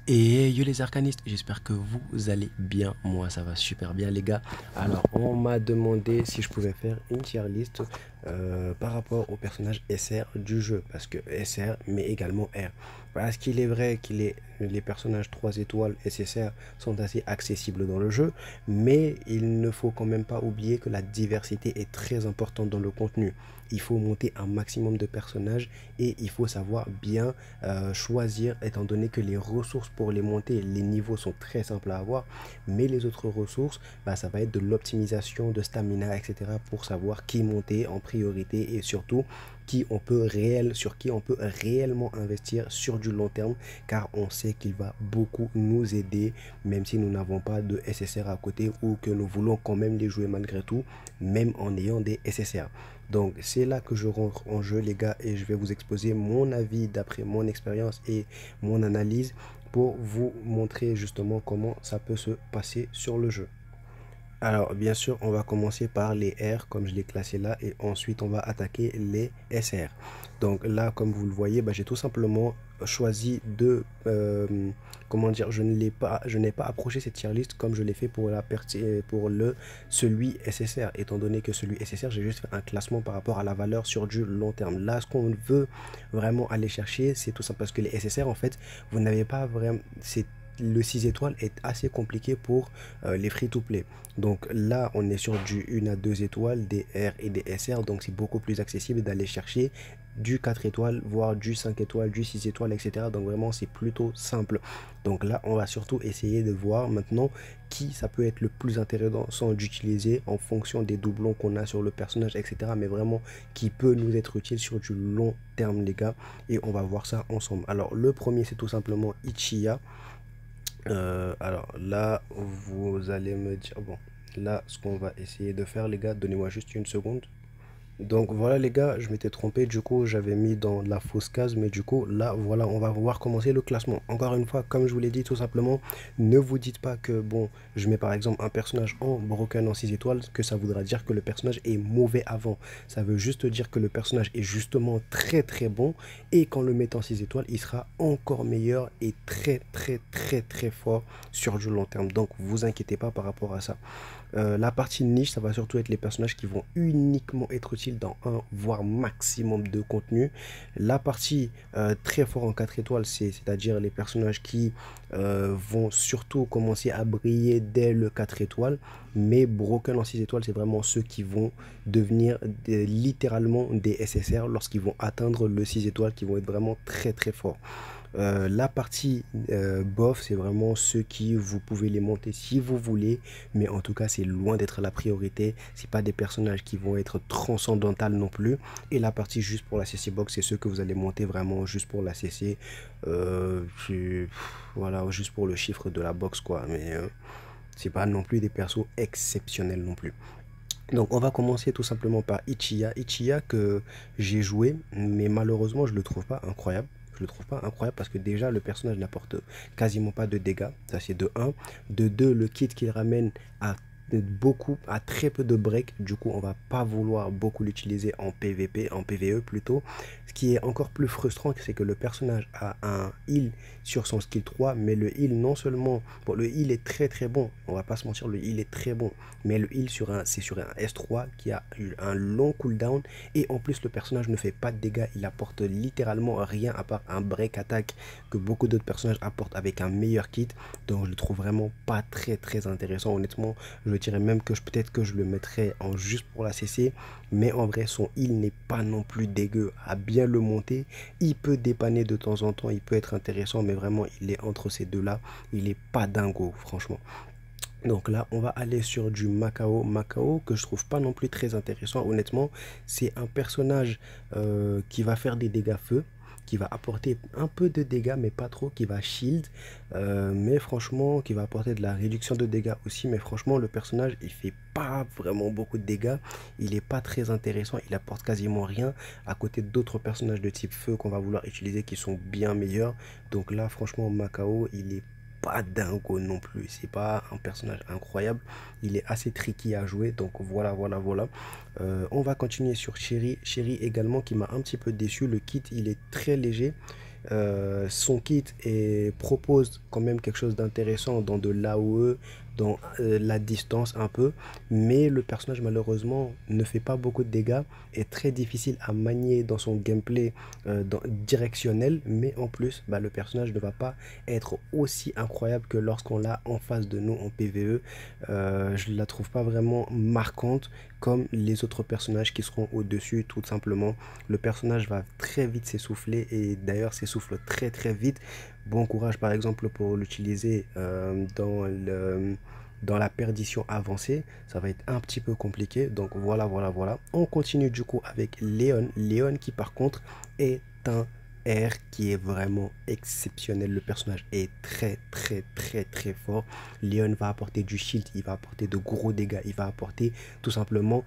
Et yo les arcanistes, j'espère que vous allez bien. Moi ça va super bien les gars. Alors on m'a demandé si je pouvais faire une tier list par rapport au personnage SR du jeu. Parce que SR mais également R. Parce qu'il est vrai que les personnages 3 étoiles SSR sont assez accessibles dans le jeu. Mais il ne faut quand même pas oublier que la diversité est très importante dans le contenu. Il faut monter un maximum de personnages et il faut savoir bien choisir étant donné que les ressources pour les monter, les niveaux sont très simples à avoir, mais les autres ressources, bah, ça va être de l'optimisation de stamina, etc. pour savoir qui monter en priorité et surtout sur qui on peut réellement investir sur du long terme car on sait qu'il va beaucoup nous aider même si nous n'avons pas de SSR à côté ou que nous voulons quand même les jouer malgré tout même en ayant des SSR. Donc c'est là que je rentre en jeu les gars et je vais vous exposer mon avis d'après mon expérience et mon analyse pour vous montrer justement comment ça peut se passer sur le jeu. Alors, bien sûr, on va commencer par les R, comme je l'ai classé là, et ensuite on va attaquer les SR. Donc là, comme vous le voyez, bah, j'ai tout simplement choisi de, comment dire, je n'ai pas approché cette tier list comme je l'ai fait pour celui SSR, étant donné que celui SSR, j'ai juste fait un classement par rapport à la valeur sur du long terme. Là, ce qu'on veut vraiment aller chercher, c'est tout ça parce que les SSR, en fait, vous n'avez pas vraiment, le 6 étoiles est assez compliqué pour les free-to-play. Donc là, on est sur du 1 à 2 étoiles, des R et des SR, donc c'est beaucoup plus accessible d'aller chercher du 4 étoiles, voire du 5 étoiles, du 6 étoiles, etc. Donc vraiment, c'est plutôt simple. Donc là, on va surtout essayer de voir maintenant qui ça peut être le plus intéressant d'utiliser en fonction des doublons qu'on a sur le personnage, etc. Mais vraiment, qui peut nous être utile sur du long terme, les gars. Et on va voir ça ensemble. Alors, le premier, c'est tout simplement Ichiya. Alors là, vous allez me dire, bon, là, ce qu'on va essayer de faire, les gars, donnez-moi juste une seconde. Donc voilà les gars, je m'étais trompé, du coup j'avais mis dans la fausse case, mais du coup là voilà, on va voir commencer le classement. Encore une fois, comme je vous l'ai dit tout simplement, ne vous dites pas que bon, je mets par exemple un personnage en broken en 6 étoiles, que ça voudra dire que le personnage est mauvais avant. Ça veut juste dire que le personnage est justement très très bon et qu'en le mettant en 6 étoiles, il sera encore meilleur et très très très très fort sur du long terme. Donc vous inquiétez pas par rapport à ça. La partie niche, ça va surtout être les personnages qui vont uniquement être utiles dans un, voire maximum de contenu. La partie très fort en 4 étoiles, c'est-à-dire les personnages qui vont surtout commencer à briller dès le 4 étoiles. Mais Broken en 6 étoiles, c'est vraiment ceux qui vont devenir littéralement des SSR lorsqu'ils vont atteindre le 6 étoiles, qui vont être vraiment très très forts. La partie bof, c'est vraiment ceux qui vous pouvez les monter si vous voulez, mais en tout cas, c'est loin d'être la priorité. C'est pas des personnages qui vont être transcendantales non plus. Et la partie juste pour la CC box, c'est ceux que vous allez monter vraiment juste pour la CC. Voilà, juste pour le chiffre de la box, quoi. Mais c'est pas non plus des persos exceptionnels non plus. Donc on va commencer tout simplement par Ichiya. Ichiya que j'ai joué, mais malheureusement je le trouve pas incroyable. Je le trouve pas incroyable parce que déjà le personnage n'apporte quasiment pas de dégâts. Ça c'est de un. De 2, le kit qu'il ramène a à très peu de break. Du coup on va pas vouloir beaucoup l'utiliser en PVP, en PVE plutôt. Ce qui est encore plus frustrant, c'est que le personnage a un heal sur son skill 3, mais le heal non seulement... Bon, le heal est très très bon, on va pas se mentir, le heal est très bon, mais le heal c'est sur un S3 qui a eu un long cooldown et en plus le personnage ne fait pas de dégâts, il apporte littéralement rien à part un break attack que beaucoup d'autres personnages apportent avec un meilleur kit. Donc je le trouve vraiment pas très très intéressant honnêtement. Je dirais même que peut-être que je le mettrais en juste pour la CC, mais en vrai son heal n'est pas non plus dégueu. À bien le monter, il peut dépanner de temps en temps, il peut être intéressant, mais vraiment il est entre ces deux là, il est pas dingo franchement. Donc là, on va aller sur du Macao. Macao, que je trouve pas non plus très intéressant, honnêtement. C'est un personnage qui va faire des dégâts feu, qui va apporter un peu de dégâts, mais pas trop, qui va shield. Mais franchement, qui va apporter de la réduction de dégâts aussi. Mais franchement, le personnage, il fait pas vraiment beaucoup de dégâts. Il est pas très intéressant, il apporte quasiment rien à côté d'autres personnages de type feu qu'on va vouloir utiliser qui sont bien meilleurs. Donc là, franchement, Macao, il est pas dingo non plus. C'est pas un personnage incroyable. Il est assez tricky à jouer. Donc voilà, voilà, voilà. On va continuer sur Cherry. Cherry également qui m'a un petit peu déçu. Le kit, il est très léger. son kit propose quand même quelque chose d'intéressant dans de l'AOE, dans la distance un peu, mais le personnage malheureusement ne fait pas beaucoup de dégâts, est très difficile à manier dans son gameplay directionnel, mais en plus bah, le personnage ne va pas être aussi incroyable que lorsqu'on l'a en face de nous en PvE. Je ne la trouve pas vraiment marquante comme les autres personnages qui seront au-dessus, tout simplement. Le personnage va très vite s'essouffler et d'ailleurs s'essouffle très très vite. Bon courage par exemple pour l'utiliser dans la perdition avancée, ça va être un petit peu compliqué. Donc voilà, voilà, voilà. On continue du coup avec Léon. Léon qui par contre est un R qui est vraiment exceptionnel. Le personnage est très très très très fort. Léon va apporter du shield, il va apporter de gros dégâts, il va apporter tout simplement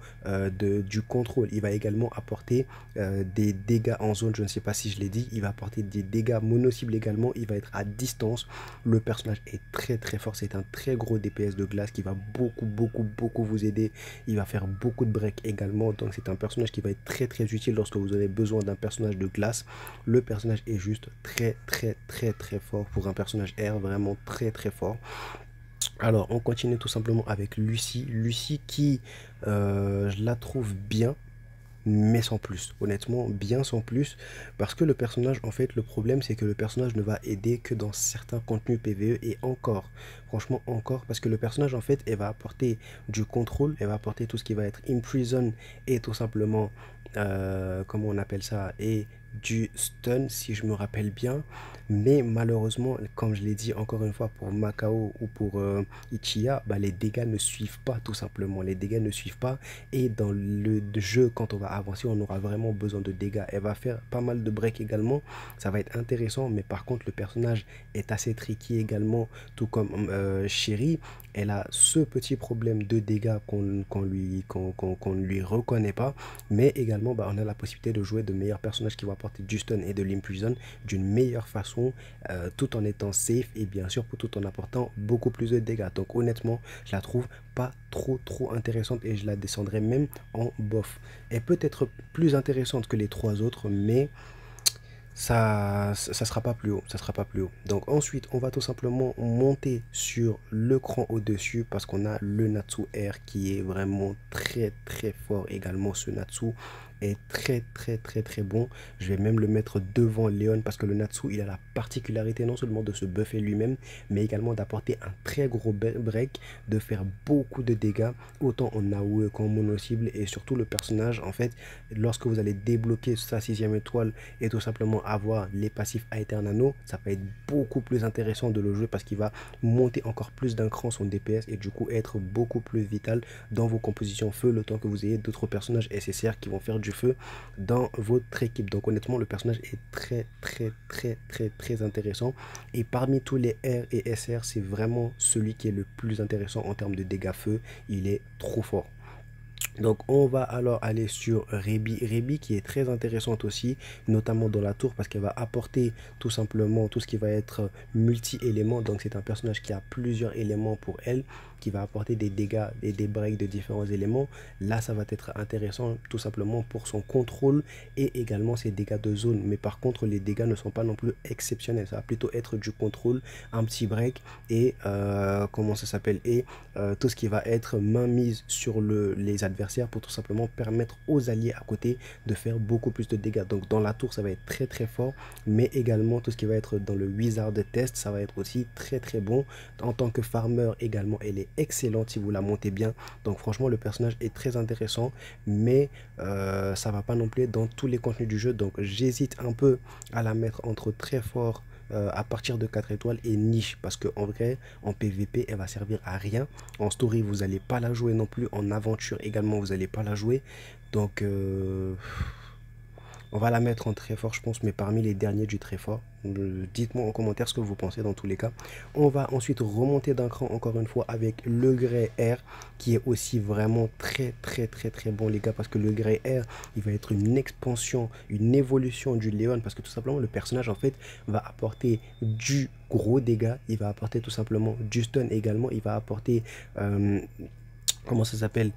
du contrôle. Il va également apporter des dégâts en zone, je ne sais pas si je l'ai dit. Il va apporter des dégâts mono-cibles également. Il va être à distance. Le personnage est très très fort. C'est un très gros DPS de glace qui va beaucoup beaucoup beaucoup vous aider. Il va faire beaucoup de break également. Donc c'est un personnage qui va être très très utile lorsque vous avez besoin d'un personnage de glace. Le personnage est juste très très très très fort pour un personnage R, vraiment très très fort. Alors on continue tout simplement avec Lucie. Lucie qui je la trouve bien mais sans plus, honnêtement, bien sans plus, parce que le personnage, en fait, le problème, c'est que le personnage ne va aider que dans certains contenus PvE, et encore, franchement, encore, parce que le personnage, en fait, elle va apporter du contrôle, elle va apporter tout ce qui va être imprison, et tout simplement, comment on appelle ça, et du stun, si je me rappelle bien, mais malheureusement, comme je l'ai dit encore une fois pour Macao ou pour Ichiya, bah, les dégâts ne suivent pas tout simplement, les dégâts ne suivent pas, et dans le jeu, quand on va avancer, on aura vraiment besoin de dégâts. Elle va faire pas mal de breaks également. Ça va être intéressant, mais par contre, le personnage est assez tricky également, tout comme Chéri. Elle a ce petit problème de dégâts qu'on ne lui reconnaît pas. Mais également, bah, on a la possibilité de jouer de meilleurs personnages qui vont apporter du stun et de l'imprison d'une meilleure façon, tout en étant safe et bien sûr tout en apportant beaucoup plus de dégâts. Donc honnêtement, je la trouve pas trop intéressante et je la descendrai même en bof. Elle peut être plus intéressante que les trois autres, mais ça sera pas plus haut, ça sera pas plus haut. Donc ensuite, on va tout simplement monter sur le cran au-dessus parce qu'on a le Natsu R qui est vraiment très très fort également. Ce Natsu est très bon. Je vais même le mettre devant Léon parce que le Natsu, il a la particularité non seulement de se buffer lui-même, mais également d'apporter un très gros break, de faire beaucoup de dégâts, autant en AOE qu'en mono-cible. Et surtout le personnage, en fait, lorsque vous allez débloquer sa 6ème étoile et tout simplement avoir les passifs Aeternano, ça va être beaucoup plus intéressant de le jouer parce qu'il va monter encore plus d'un cran son DPS et du coup être beaucoup plus vital dans vos compositions feu, le temps que vous ayez d'autres personnages SSR qui vont faire du feu dans votre équipe. Donc honnêtement, le personnage est très intéressant et parmi tous les R et SR, c'est vraiment celui qui est le plus intéressant en termes de dégâts feu. Il est trop fort. Donc on va alors aller sur Rebi. Rebi qui est très intéressante aussi, notamment dans la tour parce qu'elle va apporter tout simplement tout ce qui va être multi-éléments. Donc c'est un personnage qui a plusieurs éléments pour elle, qui va apporter des dégâts et des breaks de différents éléments. Là ça va être intéressant tout simplement pour son contrôle et également ses dégâts de zone. Mais par contre les dégâts ne sont pas non plus exceptionnels, ça va plutôt être du contrôle, un petit break et comment ça s'appelle, et tout ce qui va être mainmise sur les adversaires pour tout simplement permettre aux alliés à côté de faire beaucoup plus de dégâts. Donc dans la tour ça va être très fort, mais également tout ce qui va être dans le wizard test ça va être aussi très bon. En tant que farmer également elle est excellente si vous la montez bien. Donc franchement le personnage est très intéressant, mais ça va pas non plus dans tous les contenus du jeu. Donc j'hésite un peu à la mettre entre très fort à partir de 4 étoiles et niche parce que en vrai en PVP elle va servir à rien. En story vous n'allez pas la jouer non plus, en aventure également vous n'allez pas la jouer. Donc on va la mettre en très fort, je pense, mais parmi les derniers du très fort. Dites-moi en commentaire ce que vous pensez dans tous les cas. On va ensuite remonter d'un cran encore une fois avec le Grey R qui est aussi vraiment très bon les gars, parce que le Grey R il va être une expansion, une évolution du Léon parce que tout simplement le personnage en fait va apporter du gros dégâts, il va apporter tout simplement du stun également, il va apporter comment ça s'appelle,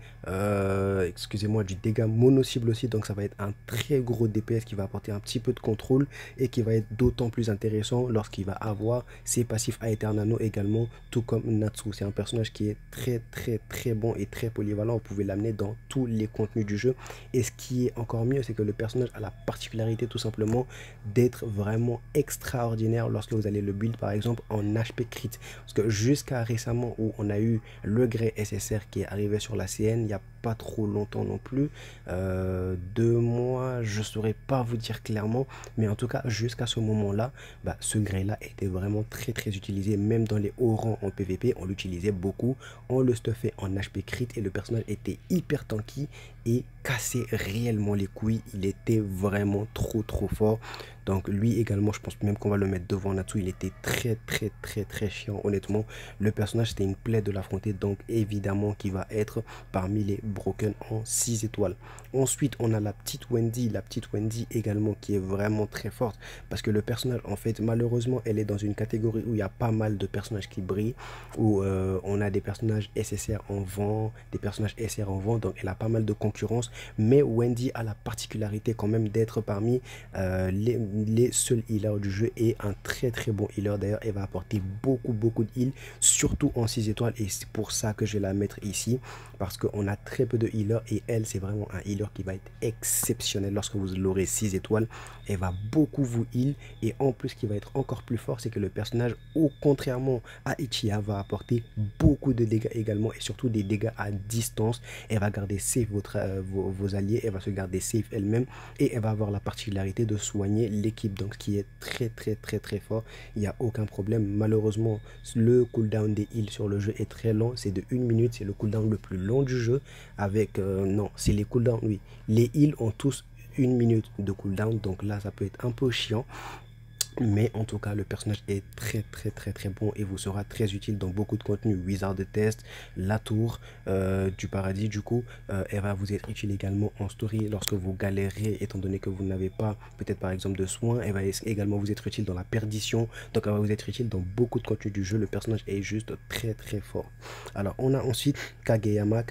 excusez-moi, du dégât mono-cible aussi. Donc ça va être un très gros DPS qui va apporter un petit peu de contrôle et qui va être d'autant plus intéressant lorsqu'il va avoir ses passifs à Eternano également, tout comme Natsu. C'est un personnage qui est très bon et très polyvalent. Vous pouvez l'amener dans tous les contenus du jeu. Et ce qui est encore mieux, c'est que le personnage a la particularité tout simplement d'être vraiment extraordinaire lorsque vous allez le build par exemple en HP crit. Parce que jusqu'à récemment où on a eu le Grey SSR qui est arrivé sur la CN, il n'y a pas trop longtemps non plus, 2 mois, je saurais pas vous dire clairement, mais en tout cas jusqu'à ce moment-là, bah, ce Grey là était vraiment très utilisé, même dans les hauts rangs en PvP, on l'utilisait beaucoup, on le stuffait en HP crit et le personnage était hyper tanky et cassait réellement les couilles, il était vraiment trop fort. Donc lui également, je pense même qu'on va le mettre devant Natsu. Il était très chiant honnêtement. Le personnage c'était une plaie de l'affronter, donc évidemment qu'il va être parmi les broken en 6 étoiles. Ensuite on a la petite Wendy également qui est vraiment très forte parce que le personnage en fait malheureusement elle est dans une catégorie où il y a pas mal de personnages qui brillent, où on a des personnages SSR en vent, des personnages SR en vent, donc elle a pas mal de concurrence, mais Wendy a la particularité quand même d'être parmi les seuls healers du jeu et un très bon healer. D'ailleurs elle va apporter beaucoup de heal, surtout en 6 étoiles, et c'est pour ça que je vais la mettre ici parce qu'on a très peu de healers et elle c'est vraiment un healer qui va être exceptionnel. Lorsque vous l'aurez 6 étoiles, elle va beaucoup vous heal, et en plus ce qui va être encore plus fort, c'est que le personnage, contrairement à Ichiya, va apporter beaucoup de dégâts également, et surtout des dégâts à distance. Elle va garder safe vos alliés, elle va se garder safe elle-même, et elle va avoir la particularité de soigner l'équipe, donc ce qui est très fort. Il n'y a aucun problème. Malheureusement le cooldown des heals sur le jeu est très lent, c'est de 1 minute, c'est le cooldown le plus long du jeu avec non, c'est les cooldowns, oui, les heals ont tous 1 minute de cooldown, donc là ça peut être un peu chiant. Mais en tout cas le personnage est très bon et vous sera très utile dans beaucoup de contenus. Wizard de test, la tour du paradis, du coup elle va vous être utile également en story lorsque vous galérez, étant donné que vous n'avez pas peut-être par exemple de soins. Elle va également vous être utile dans la perdition, donc elle va vous être utile dans beaucoup de contenus du jeu. Le personnage est juste très fort. Alors on a ensuite Kageyama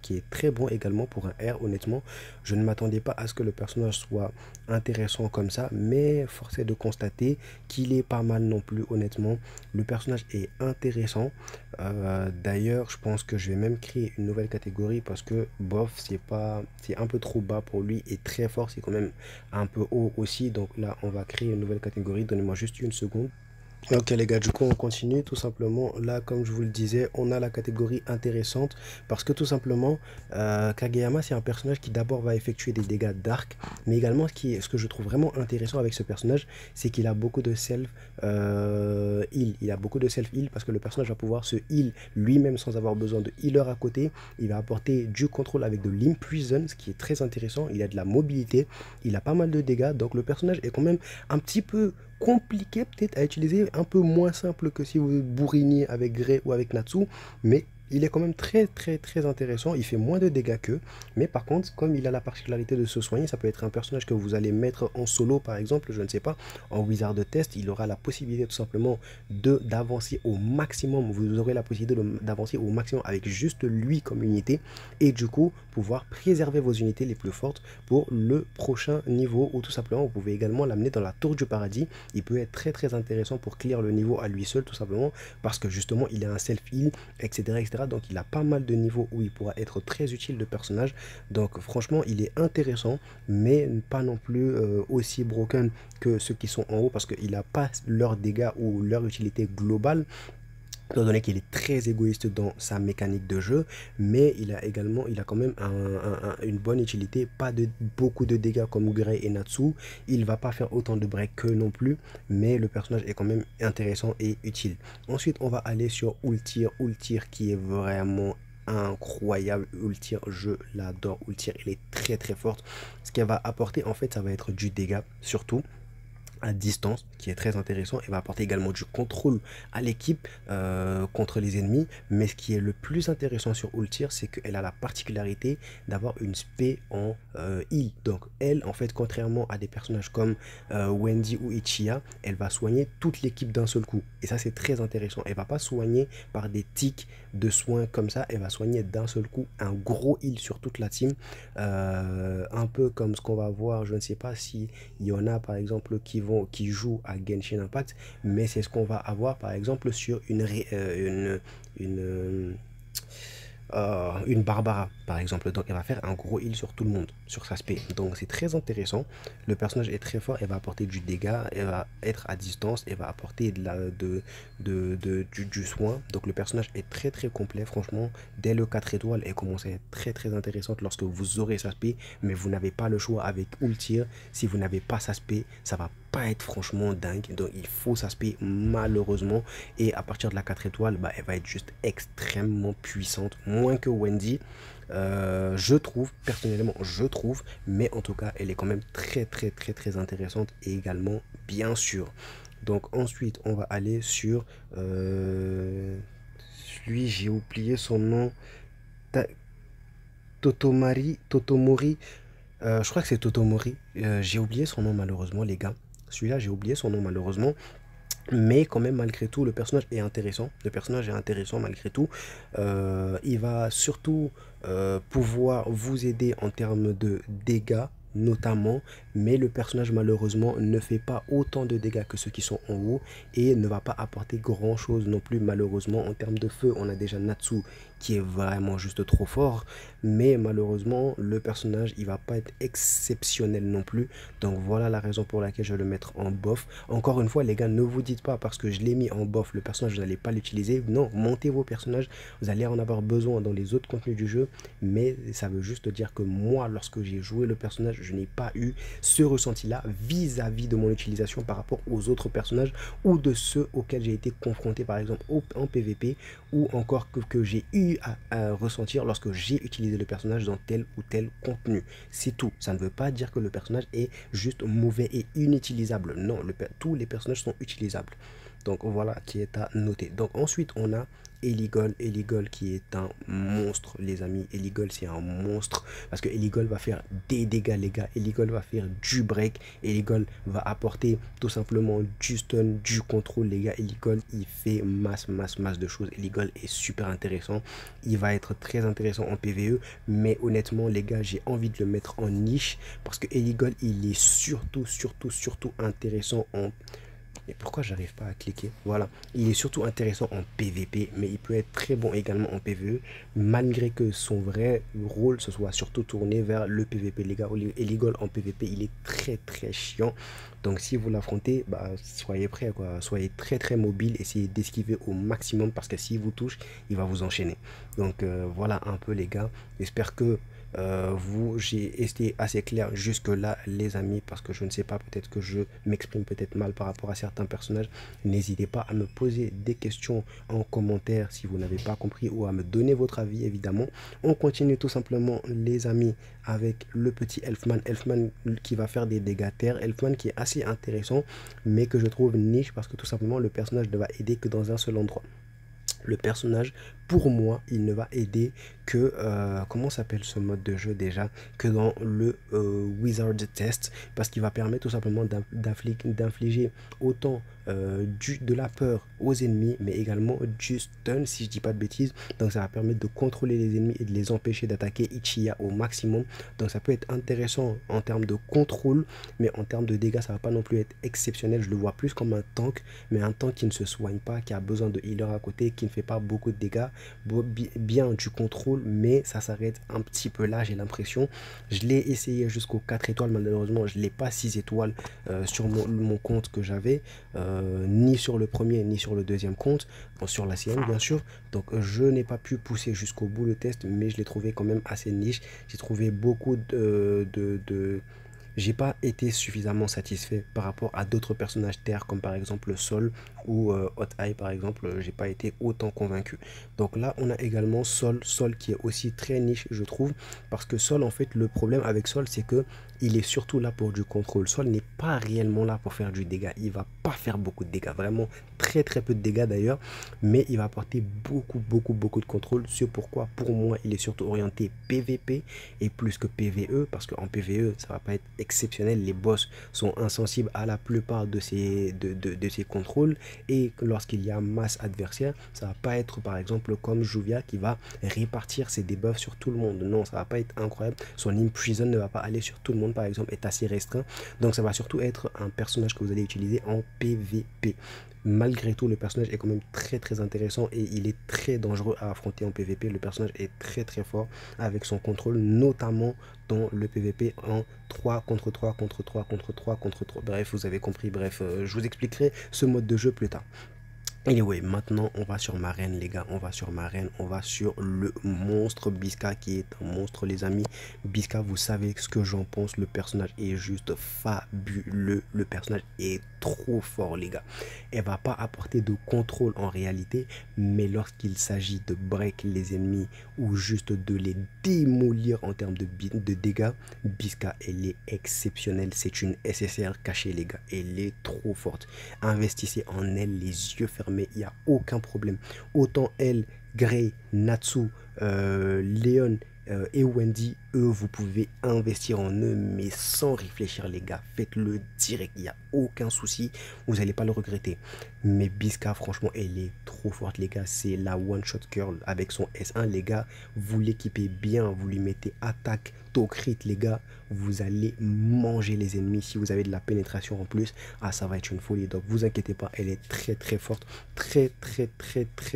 qui est très bon également pour un R. Honnêtement je ne m'attendais pas à ce que le personnage soit intéressant comme ça, mais force est de constater qu'il est pas mal non plus. Honnêtement le personnage est intéressant. D'ailleurs je pense que je vais même créer une nouvelle catégorie parce que bof, c'est un peu trop bas pour lui, et très fort c'est quand même un peu haut aussi. Donc là on va créer une nouvelle catégorie, donnez-moi juste une seconde. Ok les gars, du coup on continue tout simplement. Là comme je vous le disais, on a la catégorie intéressante parce que tout simplement Kageyama c'est un personnage qui d'abord va effectuer des dégâts d'arc, mais également ce que je trouve vraiment intéressant avec ce personnage, c'est qu'il a beaucoup de self heal. Il a beaucoup de self heal parce que le personnage va pouvoir se heal lui-même sans avoir besoin de healer à côté. Il va apporter du contrôle avec de l'imprison, ce qui est très intéressant. Il a de la mobilité, il a pas mal de dégâts, donc le personnage est quand même un petit peu compliqué peut-être à utiliser, un peu moins simple que si vous bourriniez avec Grey ou avec Natsu, mais il est quand même très intéressant. Il fait moins de dégâts qu'eux, mais par contre comme il a la particularité de se soigner, ça peut être un personnage que vous allez mettre en solo par exemple, je ne sais pas, en wizard de test. Il aura la possibilité tout simplement d'avancer au maximum. Vous aurez la possibilité d'avancer au maximum avec juste lui comme unité, et du coup pouvoir préserver vos unités les plus fortes pour le prochain niveau, ou tout simplement vous pouvez également l'amener dans la tour du paradis. Il peut être très intéressant pour clear le niveau à lui seul, tout simplement parce que justement il a un self heal, etc. Donc il a pas mal de niveaux où il pourra être très utile de personnage. Donc franchement il est intéressant, mais pas non plus aussi broken que ceux qui sont en haut, parce qu'il n'a pas leur dégâts ou leur utilité globale, étant donné qu'il est très égoïste dans sa mécanique de jeu, mais il a quand même une bonne utilité, pas beaucoup de dégâts comme Grey et Natsu. Il va pas faire autant de break que non plus, mais le personnage est quand même intéressant et utile. Ensuite on va aller sur Ultir qui est vraiment incroyable. Ultir, je l'adore. Ultir, elle est très forte. Ce qu'elle va apporter en fait, ça va être du dégât surtout. à distance qui est très intéressant et va apporter également du contrôle à l'équipe contre les ennemis. Mais ce qui est le plus intéressant sur Ultir, c'est qu'elle a la particularité d'avoir une spé en heal. Donc elle, en fait, contrairement à des personnages comme Wendy ou Ichiya, elle va soigner toute l'équipe d'un seul coup. Et ça, c'est très intéressant. Elle va pas soigner par des tics de soins comme ça, elle va soigner d'un seul coup un gros heal sur toute la team. Un peu comme ce qu'on va voir, je ne sais pas si il y en a par exemple qui jouent à Genshin Impact, mais c'est ce qu'on va avoir par exemple sur une, une Barbara par exemple. Donc elle va faire un gros heal sur tout le monde, sur sa spé. Donc c'est très intéressant. Le personnage est très fort, elle va apporter du dégât, elle va être à distance, elle va apporter du soin. Donc le personnage est très très complet, franchement. Dès le 4 étoiles, elle commence à être très très intéressante lorsque vous aurez sa spé, mais vous n'avez pas le choix avec Ultir. Si vous n'avez pas sa spé, ça va pas être franchement dingue. Donc il faut sa spé malheureusement. Et à partir de la 4 étoiles, bah, elle va être juste extrêmement puissante, moins que Wendy. Je trouve, personnellement, je trouve, mais en tout cas, elle est quand même très, très, très, très intéressante et également, bien sûr. Donc, ensuite, on va aller sur lui, j'ai oublié son nom, Ta- Totomori, je crois que c'est Totomori. J'ai oublié son nom, malheureusement, les gars. Celui-là, j'ai oublié son nom, malheureusement. Mais quand même, malgré tout, le personnage est intéressant. Le personnage est intéressant malgré tout. Il va surtout pouvoir vous aider en termes de dégâts, notamment. Mais le personnage, malheureusement, ne fait pas autant de dégâts que ceux qui sont en haut. Et ne va pas apporter grand-chose non plus, malheureusement. En termes de feu, on a déjà Natsu qui est vraiment juste trop fort. Mais malheureusement, le personnage, il va pas être exceptionnel non plus. Donc voilà la raison pour laquelle je vais le mettre en bof. Encore une fois, les gars, ne vous dites pas parce que je l'ai mis en bof, le personnage, vous n'allez pas l'utiliser. Non, montez vos personnages, vous allez en avoir besoin dans les autres contenus du jeu. Mais ça veut juste dire que moi, lorsque j'ai joué le personnage, je n'ai pas eu ce ressenti-là vis-à-vis de mon utilisation par rapport aux autres personnages ou de ceux auxquels j'ai été confronté, par exemple en PvP, ou encore que j'ai eu à ressentir lorsque j'ai utilisé le personnage dans tel ou tel contenu. C'est tout. Ça ne veut pas dire que le personnage est juste mauvais et inutilisable. Non, tous les personnages sont utilisables. Donc voilà qui est à noter. Donc ensuite on a Eligol. Eligol qui est un monstre les amis. Eligol c'est un monstre parce que Eligol va faire des dégâts les gars. Eligol va faire du break. Eligol va apporter tout simplement du stun, du contrôle les gars. Eligol il fait masse de choses. Eligol est super intéressant. Il va être très intéressant en PvE. Mais honnêtement les gars j'ai envie de le mettre en niche parce que Eligol il est surtout intéressant en... Et pourquoi j'arrive pas à cliquer? Voilà, il est surtout intéressant en PVP, mais il peut être très bon également en PVE, malgré que son vrai rôle se soit surtout tourné vers le PVP. Les gars, Eligol en PVP, il est très chiant. Donc si vous l'affrontez, bah, soyez prêts, quoi. Soyez très mobile, essayez d'esquiver au maximum parce que s'il vous touche, il va vous enchaîner. Donc voilà un peu les gars. J'espère que j'ai été assez clair jusque là les amis parce que je ne sais pas, peut-être que je m'exprime peut-être mal par rapport à certains personnages. N'hésitez pas à me poser des questions en commentaire si vous n'avez pas compris ou à me donner votre avis évidemment. On continue tout simplement les amis avec le petit Elfman. Elfman qui va faire des dégâts terre. Elfman qui est assez intéressant mais que je trouve niche parce que tout simplement le personnage ne va aider que dans un seul endroit. Le personnage, pour moi, il ne va aider que, comment s'appelle ce mode de jeu déjà, que dans le Wizard Test, parce qu'il va permettre tout simplement d'infliger autant de la peur aux ennemis, mais également du stun, si je dis pas de bêtises. Donc ça va permettre de contrôler les ennemis et de les empêcher d'attaquer Ichiya au maximum. Donc ça peut être intéressant en termes de contrôle, mais en termes de dégâts, ça va pas non plus être exceptionnel. Je le vois plus comme un tank, mais un tank qui ne se soigne pas, qui a besoin de healer à côté, qui ne fait pas beaucoup de dégâts, bien du contrôle, mais ça s'arrête un petit peu là, j'ai l'impression. Je l'ai essayé jusqu'aux 4 étoiles, malheureusement, je l'ai pas 6 étoiles sur mon compte que j'avais, ni sur le premier, ni sur le deuxième compte, sur la sienne, bien sûr. Donc, je n'ai pas pu pousser jusqu'au bout le test, mais je l'ai trouvé quand même assez niche. J'ai trouvé beaucoup j'ai pas été suffisamment satisfait par rapport à d'autres personnages terre comme par exemple Sol ou Hot Eye par exemple, j'ai pas été autant convaincu. Donc là on a également Sol qui est aussi très niche je trouve, parce que Sol en fait le problème avec Sol c'est que il est surtout là pour du contrôle. Sol n'est pas réellement là pour faire du dégât, il va pas faire beaucoup de dégâts, vraiment très peu de dégâts d'ailleurs, mais il va apporter beaucoup de contrôle. C'est pourquoi pour moi il est surtout orienté PVP et plus que PVE, parce qu'en PVE ça va pas être exceptionnel, les boss sont insensibles à la plupart de ces contrôles, et lorsqu'il y a masse adversaire ça va pas être par exemple comme Juvia qui va répartir ses debuffs sur tout le monde. Non, ça va pas être incroyable, son imprison ne va pas aller sur tout le monde par exemple, est assez restreint, donc ça va surtout être un personnage que vous allez utiliser en PVP. Malgré tout, le personnage est quand même très intéressant et il est très dangereux à affronter en PVP. Le personnage est très fort avec son contrôle, notamment dans le PVP en 3 contre 3 contre 3 contre 3 contre 3. Bref, vous avez compris. Bref, je vous expliquerai ce mode de jeu plus tard. Anyway, maintenant on va sur ma reine les gars, on va sur ma reine, on va sur le monstre Bisca qui est un monstre les amis. Bisca, vous savez ce que j'en pense, le personnage est juste fabuleux, le personnage est trop fort les gars. Elle va pas apporter de contrôle en réalité, mais lorsqu'il s'agit de break les ennemis ou juste de les démolir en termes de dégâts, Bisca elle est exceptionnelle, c'est une SSR cachée les gars, elle est trop forte. Investissez en elle les yeux fermés, il n'y a aucun problème. Autant elle, Grey, Natsu, Léon et Wendy, eux, vous pouvez investir en eux, mais sans réfléchir, les gars. Faites-le direct, il n'y a aucun souci, vous n'allez pas le regretter. Mais Bisca, franchement, elle est trop forte, les gars. C'est la one-shot girl avec son S1, les gars. Vous l'équipez bien, vous lui mettez attaque, taux crit, les gars. Vous allez manger les ennemis. Si vous avez de la pénétration en plus, ah, ça va être une folie. Donc, vous inquiétez pas, elle est très forte. Très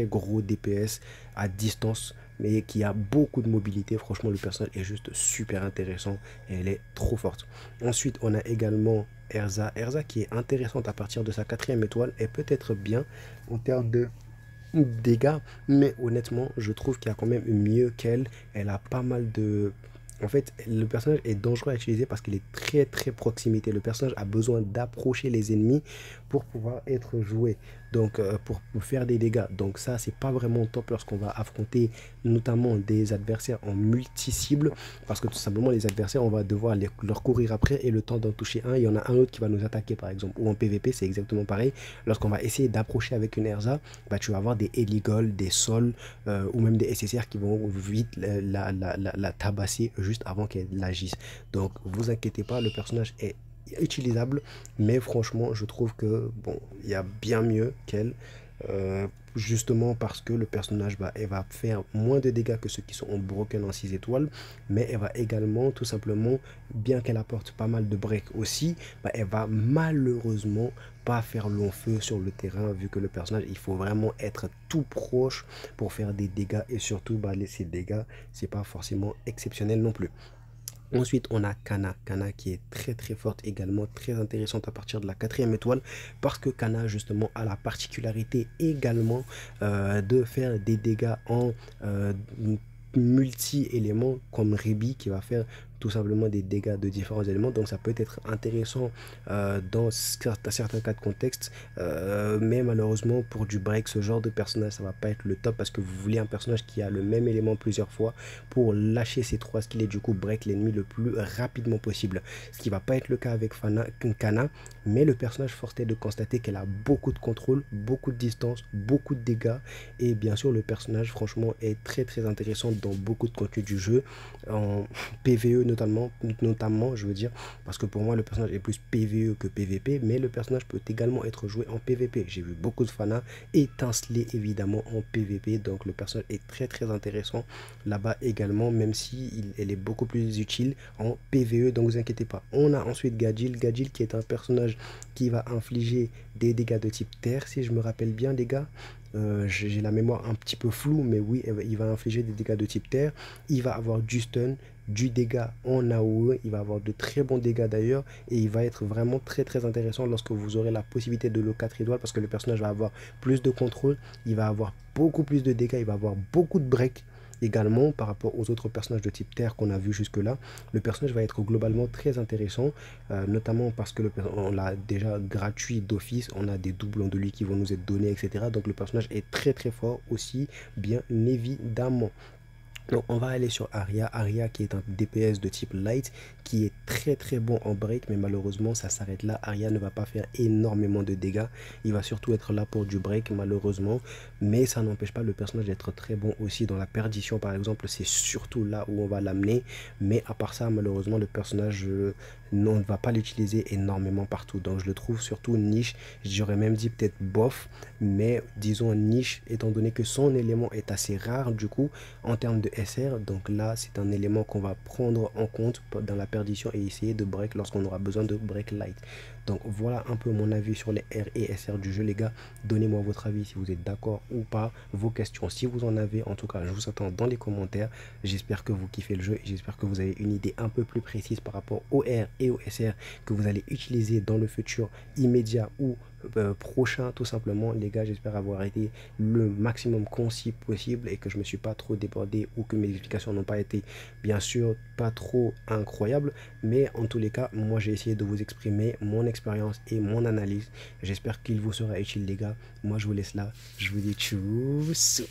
gros DPS à distance, mais qui a beaucoup de mobilité. Franchement, le personnage est juste super intéressant et elle est trop forte. Ensuite, on a également Erza. Erza qui est intéressante à partir de sa 4e étoile et peut-être bien en termes de dégâts, mais honnêtement, je trouve qu'il y a quand même mieux qu'elle. Elle a pas mal de... En fait, le personnage est dangereux à utiliser parce qu'il est très proximité. Le personnage a besoin d'approcher les ennemis pour pouvoir être joué. Donc, pour faire des dégâts. Donc ça, c'est pas vraiment top lorsqu'on va affronter notamment des adversaires en multi-cible. Parce que tout simplement, les adversaires, on va devoir leur courir après et le temps d'en toucher un, il y en a un autre qui va nous attaquer par exemple. Ou en PVP, c'est exactement pareil. Lorsqu'on va essayer d'approcher avec une Erza, bah, tu vas avoir des Eligol, des Sol ou même des SSR qui vont vite la tabasser juste avant qu'elle agisse. Donc, vous inquiétez pas, le personnage est utilisable, mais franchement je trouve que bon, il y a bien mieux qu'elle, justement parce que le personnage elle va faire moins de dégâts que ceux qui sont en broken en 6 étoiles, mais elle va également tout simplement, bien qu'elle apporte pas mal de break aussi, elle va malheureusement pas faire long feu sur le terrain, vu que le personnage il faut vraiment être tout proche pour faire des dégâts, et surtout ces dégâts c'est pas forcément exceptionnel non plus. Ensuite, on a Kana. Kana qui est très forte également, très intéressante à partir de la 4e étoile, parce que Kana justement a la particularité également de faire des dégâts en multi-éléments, comme Ribi qui va faire tout simplement des dégâts de différents éléments. Donc ça peut être intéressant dans certains cas de contexte, mais malheureusement pour du break, ce genre de personnage ça va pas être le top, parce que vous voulez un personnage qui a le même élément plusieurs fois pour lâcher ses 3 skills et du coup break l'ennemi le plus rapidement possible, ce qui va pas être le cas avec Kana. Mais le personnage, force est de constater qu'elle a beaucoup de contrôle, beaucoup de distance, beaucoup de dégâts, et bien sûr le personnage franchement est très intéressant dans beaucoup de contenus du jeu, en PVE notamment je veux dire, parce que pour moi le personnage est plus PVE que PVP, mais le personnage peut également être joué en PVP. J'ai vu beaucoup de fanas étinceler évidemment en PVP, donc le personnage est très intéressant là-bas également, même si elle est beaucoup plus utile en PVE, donc vous inquiétez pas. On a ensuite Gadjil qui est un personnage qui va infliger des dégâts de type terre, si je me rappelle bien les gars. J'ai la mémoire un petit peu floue, mais oui, il va infliger des dégâts de type terre. Il va avoir du stun, du dégât en AOE, il va avoir de très bons dégâts d'ailleurs, et il va être vraiment très intéressant lorsque vous aurez la possibilité de le 4 étoiles, parce que le personnage va avoir plus de contrôle, il va avoir beaucoup plus de dégâts, il va avoir beaucoup de break. Également, par rapport aux autres personnages de type terre qu'on a vu jusque-là, le personnage va être globalement très intéressant, notamment parce que on l'a déjà gratuit d'office, on a des doublons de lui qui vont nous être donnés, etc. Donc le personnage est très très fort aussi, bien évidemment. Donc on va aller sur Aria, Aria qui est un DPS de type light, qui est très très bon en break, mais malheureusement ça s'arrête là. Aria ne va pas faire énormément de dégâts, il va surtout être là pour du break malheureusement, mais ça n'empêche pas le personnage d'être très bon aussi dans la perdition par exemple, c'est surtout là où on va l'amener, mais à part ça malheureusement le personnage on ne va pas l'utiliser énormément partout, donc je le trouve surtout niche, j'aurais même dit peut-être bof, mais disons niche étant donné que son élément est assez rare du coup en termes de SR. Donc là, c'est un élément qu'on va prendre en compte dans la perdition et essayer de break lorsqu'on aura besoin de break light. Donc voilà un peu mon avis sur les R et SR du jeu, les gars. Donnez-moi votre avis si vous êtes d'accord ou pas, vos questions si vous en avez. En tout cas, je vous attends dans les commentaires. J'espère que vous kiffez le jeu et j'espère que vous avez une idée un peu plus précise par rapport au R et au SR que vous allez utiliser dans le futur immédiat ou prochain tout simplement. Les gars, j'espère avoir été le maximum concis possible et que je me suis pas trop débordé ou que mes explications n'ont pas été bien sûr pas trop incroyables, mais en tous les cas moi j'ai essayé de vous exprimer mon expérience et mon analyse. J'espère qu'il vous sera utile les gars. Moi je vous laisse là, je vous dis tchuss.